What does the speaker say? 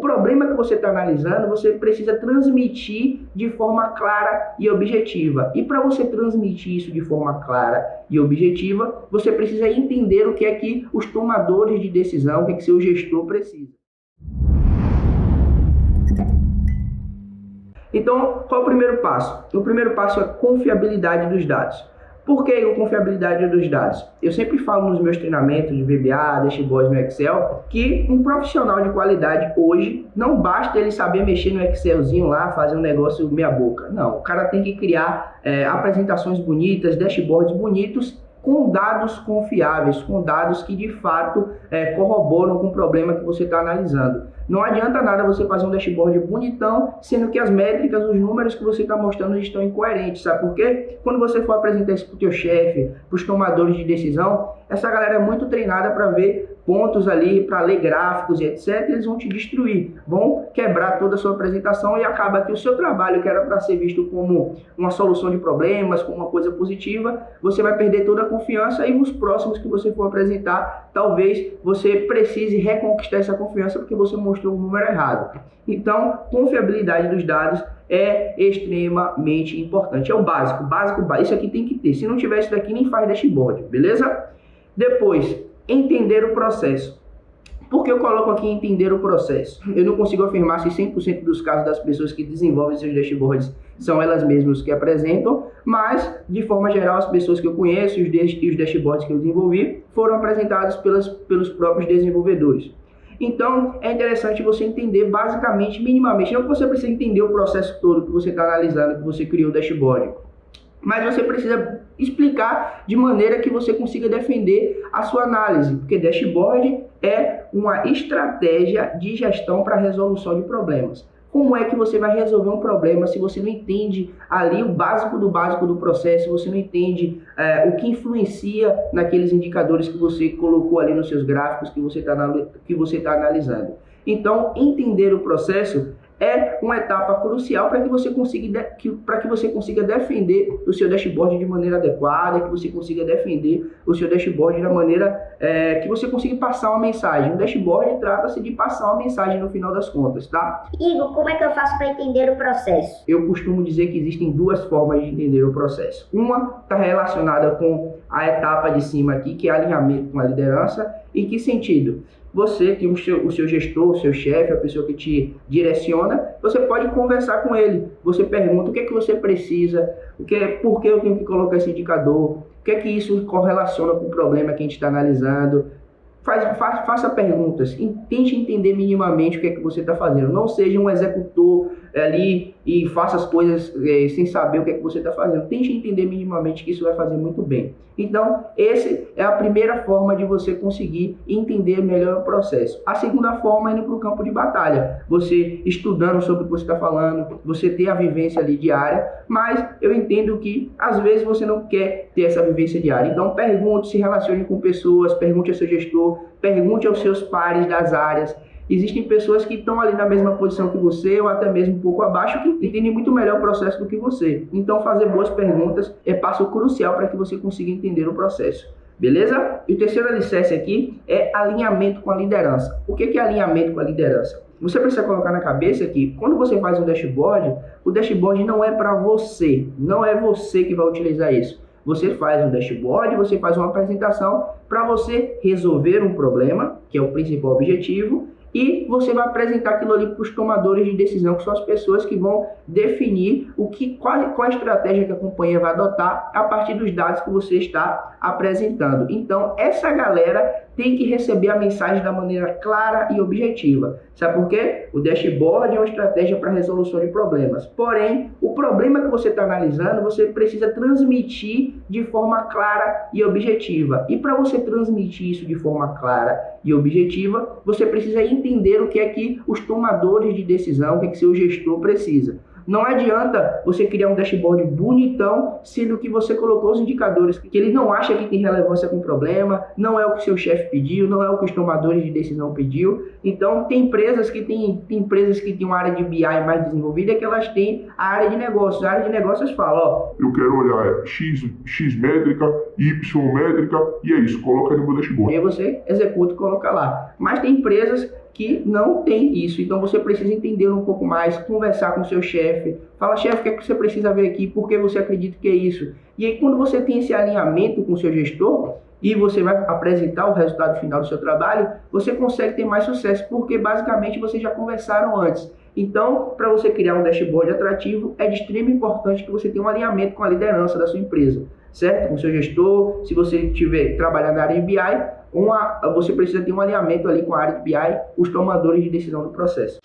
problema que você está analisando, você precisa transmitir de forma clara e objetiva. E para você transmitir isso de forma clara e objetiva, você precisa entender o que é que os tomadores de decisão, o que é que seu gestor precisa. Então, qual é o primeiro passo? O primeiro passo é a confiabilidade dos dados. Por que a confiabilidade dos dados? Eu sempre falo nos meus treinamentos de VBA, dashboards no Excel, que um profissional de qualidade hoje, não basta ele saber mexer no Excelzinho lá, fazer um negócio meia boca. Não, o cara tem que criar apresentações bonitas, dashboards bonitos, com dados confiáveis, com dados que de fato corroboram com o problema que você está analisando. Não adianta nada você fazer um dashboard bonitão, sendo que as métricas, os números que você está mostrando estão incoerentes, sabe por quê? Quando você for apresentar isso para o teu chefe, para os tomadores de decisão, essa galera é muito treinada para ver pontos ali, para ler gráficos e etc, eles vão te destruir, vão quebrar toda a sua apresentação e acaba que o seu trabalho, que era para ser visto como uma solução de problemas, como uma coisa positiva, você vai perder toda a confiança e os próximos que você for apresentar, talvez você precise reconquistar essa confiança porque você mostrou um número errado. Então, confiabilidade dos dados é extremamente importante, é o básico, isso aqui tem que ter, se não tiver isso daqui nem faz dashboard, beleza? Depois, entender o processo. Por que eu coloco aqui entender o processo? Eu não consigo afirmar se 100% dos casos das pessoas que desenvolvem seus dashboards são elas mesmas que apresentam, mas, de forma geral, as pessoas que eu conheço e os dashboards que eu desenvolvi foram apresentados pelos próprios desenvolvedores. Então, é interessante você entender basicamente, minimamente, não que você precisa entender o processo todo que você está analisando, que você criou o dashboard, mas você precisa explicar de maneira que você consiga defender a sua análise, porque dashboard é uma estratégia de gestão para resolução de problemas. Como é que você vai resolver um problema se você não entende ali o básico do processo, você não entende o que influencia naqueles indicadores que você colocou ali nos seus gráficos que você tá analisando? Então, entender o processo é uma etapa crucial para que você consiga defender o seu dashboard de maneira adequada, que você consiga defender o seu dashboard da maneira que você consiga passar uma mensagem. O dashboard trata-se de passar uma mensagem no final das contas, tá? Igor, como é que eu faço para entender o processo? Eu costumo dizer que existem duas formas de entender o processo. Uma está relacionada com a etapa de cima aqui, que é alinhamento com a liderança. Em que sentido? Você, que o seu gestor, o seu chefe, a pessoa que te direciona, você pode conversar com ele. Você pergunta o que é que você precisa, por que eu tenho que colocar esse indicador, o que é que isso correlaciona com o problema que a gente está analisando. Faça perguntas, tente entender minimamente o que é que você está fazendo. Não seja um executor ali e faça as coisas sem saber o que é que você está fazendo. Tente entender minimamente, que isso vai fazer muito bem. Então, essa é a primeira forma de você conseguir entender melhor o processo. A segunda forma é indo para o campo de batalha. Você estudando sobre o que você está falando, você ter a vivência ali diária, mas eu entendo que às vezes você não quer ter essa vivência diária. Então, pergunte, se relacione com pessoas, pergunte ao seu gestor, pergunte aos seus pares das áreas. Existem pessoas que estão ali na mesma posição que você, ou até mesmo um pouco abaixo, que entendem muito melhor o processo do que você. Então, fazer boas perguntas é passo crucial para que você consiga entender o processo. Beleza? E o terceiro alicerce aqui é alinhamento com a liderança. O que é alinhamento com a liderança? Você precisa colocar na cabeça que quando você faz um dashboard, o dashboard não é para você. Não é você que vai utilizar isso. Você faz um dashboard, você faz uma apresentação para você resolver um problema, que é o principal objetivo, e você vai apresentar aquilo ali para os tomadores de decisão, que são as pessoas que vão definir qual a estratégia que a companhia vai adotar a partir dos dados que você está apresentando. Então, essa galera tem que receber a mensagem da maneira clara e objetiva. Sabe por quê? O dashboard é uma estratégia para resolução de problemas. Porém, o problema que você está analisando, você precisa transmitir de forma clara e objetiva. E para você transmitir isso de forma clara e objetiva, você precisa entender o que é que os tomadores de decisão, o que é que seu gestor precisa. Não adianta você criar um dashboard bonitão, sendo que você colocou os indicadores que ele não acha que tem relevância com o problema, não é o que seu chefe pediu, não é o que os tomadores de decisão pediu. Então, tem empresas que têm uma área de BI mais desenvolvida, que elas têm a área de negócios. A área de negócios fala, ó, eu quero olhar X métrica, Y métrica, e é isso, coloca no meu dashboard. E aí você executa e coloca lá. Mas tem empresas que não tem isso. Então você precisa entender um pouco mais, conversar com o seu chefe, fala, chefe, o que é que você precisa ver aqui, por que você acredita que é isso? E aí quando você tem esse alinhamento com o seu gestor e você vai apresentar o resultado final do seu trabalho, você consegue ter mais sucesso, porque basicamente vocês já conversaram antes. Então, para você criar um dashboard atrativo, é de extrema importância que você tenha um alinhamento com a liderança da sua empresa, certo? Com o seu gestor, se você estiver trabalhando na área de BI, você precisa ter um alinhamento ali com a área de BI, os tomadores de decisão do processo.